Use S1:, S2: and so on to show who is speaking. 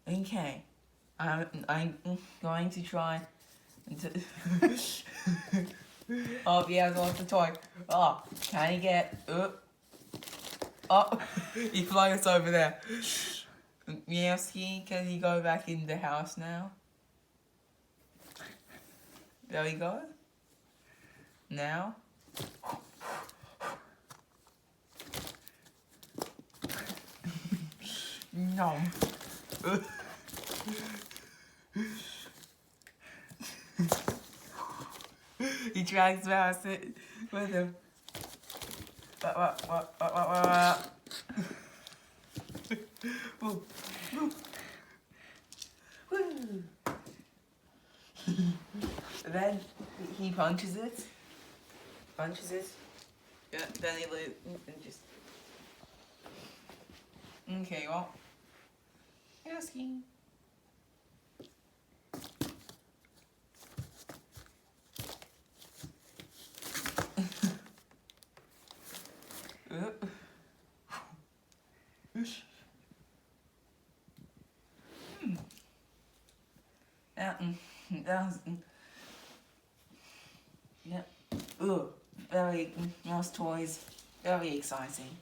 S1: Okay. I'm going to try to... Oh, yeah, I lost the toy. Oh, can he get... Oh, he floats over there. Meowski, can he go back in the house now? There we go. Now. No. He drags Mouse with him. Woo. Woo. Woo. Then he punches it. Yeah, then he and just... Okay, well. Asking. That was... Yeah. Very... Mouse toys. Very exciting.